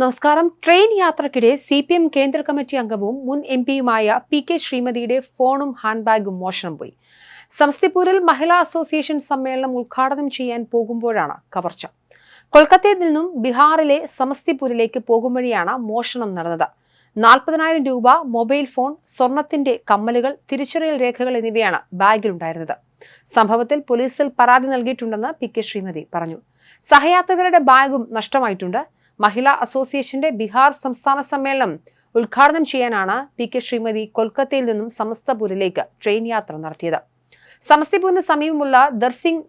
നമസ്കാരം. ട്രെയിൻ യാത്രക്കിടെ CPM കേന്ദ്ര കമ്മിറ്റി അംഗവും മുൻ MP-യുമായ PK ശ്രീമതിയുടെ ഫോണും ഹാൻഡ്ബാഗും മോഷണം പോയി. സമസ്തിപൂരിൽ മഹിളാ അസോസിയേഷൻ സമ്മേളനം ഉദ്ഘാടനം ചെയ്യാൻ പോകുമ്പോഴാണ് കവർച്ച. കൊൽക്കത്തയിൽ നിന്നും ബീഹാറിലെ സമസ്തിപൂരിലേക്ക് പോകും വഴിയാണ് മോഷണം നടന്നത്. 40,000 രൂപ, മൊബൈൽ ഫോൺ, സ്വർണത്തിന്റെ കമ്മലുകൾ, തിരിച്ചറിയൽ രേഖകൾ എന്നിവയാണ് ബാഗിലുണ്ടായിരുന്നത്. സംഭവത്തിൽ പോലീസിൽ പരാതി നൽകിയിട്ടുണ്ടെന്ന് PK ശ്രീമതി പറഞ്ഞു. സഹയാത്രികരുടെ ബാഗും നഷ്ടമായിട്ടുണ്ട്. മഹിളാ അസോസിയേഷന്റെ ബീഹാർ സംസ്ഥാന സമ്മേളനം ഉദ്ഘാടനം ചെയ്യാനാണ് PK ശ്രീമതി കൊൽക്കത്തയിൽ നിന്നും സമസ്തിപൂരിലേക്ക് ട്രെയിൻ യാത്ര നടത്തിയത്. സമസ്തിപൂരിന് സമീപമുള്ള ദർസിംഗ്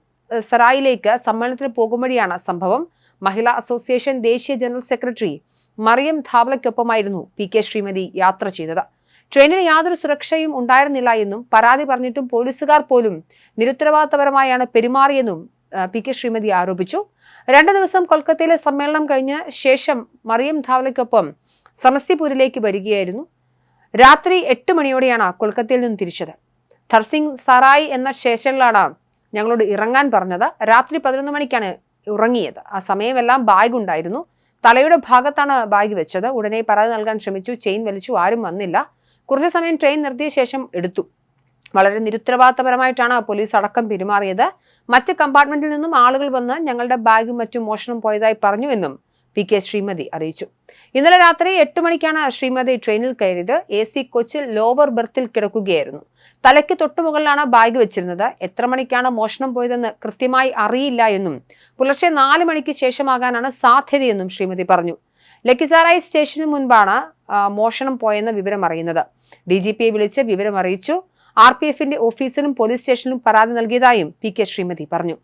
സറായിലേക്ക് സമ്മേളനത്തിന് പോകും വഴിയാണ് സംഭവം. മഹിളാ അസോസിയേഷൻ ദേശീയ ജനറൽ സെക്രട്ടറി മറിയം ധാവ്ലയ്ക്കൊപ്പമായിരുന്നു PK ശ്രീമതി യാത്ര ചെയ്തത്. ട്രെയിനിന് യാതൊരു സുരക്ഷയും ഉണ്ടായിരുന്നില്ല എന്നും പരാതി പറഞ്ഞിട്ടും പോലീസുകാർ പോലും നിരുത്തരവാദിത്തപരമായാണ് പെരുമാറിയെന്നും PK ശ്രീമതി ആരോപിച്ചു. 2 ദിവസം കൊൽക്കത്തയിലെ സമ്മേളനം കഴിഞ്ഞ ശേഷം മറിയം ധാവ്ലയ്ക്കൊപ്പം സമസ്തിപൂരിലേക്ക് വരികയായിരുന്നു. രാത്രി 8 മണിയോടെയാണ് കൊൽക്കത്തയിൽ നിന്നും തിരിച്ചത്. ദർസിംഗ് സറായി എന്ന സ്റ്റേഷനിലാണ് ഞങ്ങളോട് ഇറങ്ങാൻ പറഞ്ഞത്. രാത്രി 11 മണിക്കാണ് ഉറങ്ങിയത്. ആ സമയമെല്ലാം ബാഗ് ഉണ്ടായിരുന്നു. തലയുടെ ഭാഗത്താണ് ബാഗ് വെച്ചത്. ഉടനെ പരാതി നൽകാൻ ശ്രമിച്ചു. ചെയിൻ വലിച്ചു. ആരും വന്നില്ല. കുറച്ചു സമയം ട്രെയിൻ നിർത്തിയ ശേഷം എടുത്തു. വളരെ നിരുത്തരവാദിത്തപരമായിട്ടാണ് പോലീസ് അടക്കം പെരുമാറിയത്. മറ്റ് കമ്പാർട്ട്മെന്റിൽ നിന്നും ആളുകൾ വന്ന് ഞങ്ങളുടെ ബാഗും മറ്റും മോഷണം പോയതായി പറഞ്ഞുവെന്നും PK ശ്രീമതി അറിയിച്ചു. ഇന്നലെ രാത്രി 8 മണിക്കാണ് ശ്രീമതി ട്രെയിനിൽ കയറിയത്. AC കോച്ചിൽ ലോവർ ബെർത്തിൽ കിടക്കുകയായിരുന്നു. തലയ്ക്ക് തൊട്ടുമുകളിലാണ് ബാഗ് വെച്ചിരുന്നത്. എത്ര മണിക്കാണ് മോഷണം പോയതെന്ന് കൃത്യമായി അറിയില്ല എന്നും പുലർച്ചെ 4 മണിക്ക് ശേഷമാകാനാണ് സാധ്യതയെന്നും ശ്രീമതി പറഞ്ഞു. ലക്കിസാറായി സ്റ്റേഷന് മുൻപാണ് മോഷണം പോയെന്ന വിവരം അറിയുന്നത്. DGPയെ വിളിച്ച് വിവരം അറിയിച്ചു. RPFന്റെ ഓഫീസിലും പോലീസ് സ്റ്റേഷനിലും പരാതി നൽകിയതായും PK ശ്രീമതി പറഞ്ഞു.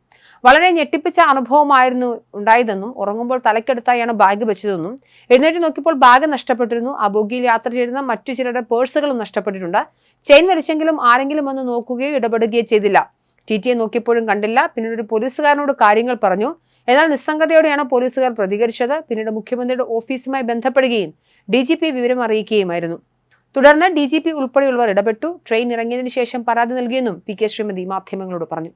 വളരെ ഞെട്ടിപ്പിച്ച അനുഭവമായിരുന്നു ഉണ്ടായതെന്നും ഉറങ്ങുമ്പോൾ തലക്കെടുത്തായാണ് ബാഗ് വെച്ചതെന്നും എഴുന്നേറ്റ് നോക്കിയപ്പോൾ ബാഗ് നഷ്ടപ്പെട്ടിരുന്നു. ആ ബോഗിയിൽ യാത്ര ചെയ്യുന്ന മറ്റു ചിലരുടെ പേഴ്സുകളും നഷ്ടപ്പെട്ടിട്ടുണ്ട്. ചെയിൻ വലിച്ചെങ്കിലും ആരെങ്കിലും വന്ന് നോക്കുകയോ ഇടപെടുകയോ ചെയ്തില്ല. TTയെ നോക്കിയപ്പോഴും കണ്ടില്ല. പിന്നീട് ഒരു പോലീസുകാരനോട് കാര്യങ്ങൾ പറഞ്ഞു. എന്നാൽ നിസ്സംഗതയോടെയാണ് പോലീസുകാർ പ്രതികരിച്ചത്. പിന്നീട് മുഖ്യമന്ത്രിയുടെ ഓഫീസുമായി ബന്ധപ്പെടുകയും DGP വിവരം അറിയിക്കുകയുമായിരുന്നു. തുടർന്ന് DGP ഉൾപ്പെടെയുള്ളവർ ഇടപെട്ടു. ട്രെയിൻ ഇറങ്ങിയതിനു ശേഷം പരാതി നൽകിയെന്നും PK ശ്രീമതി മാധ്യമങ്ങളോട് പറഞ്ഞു.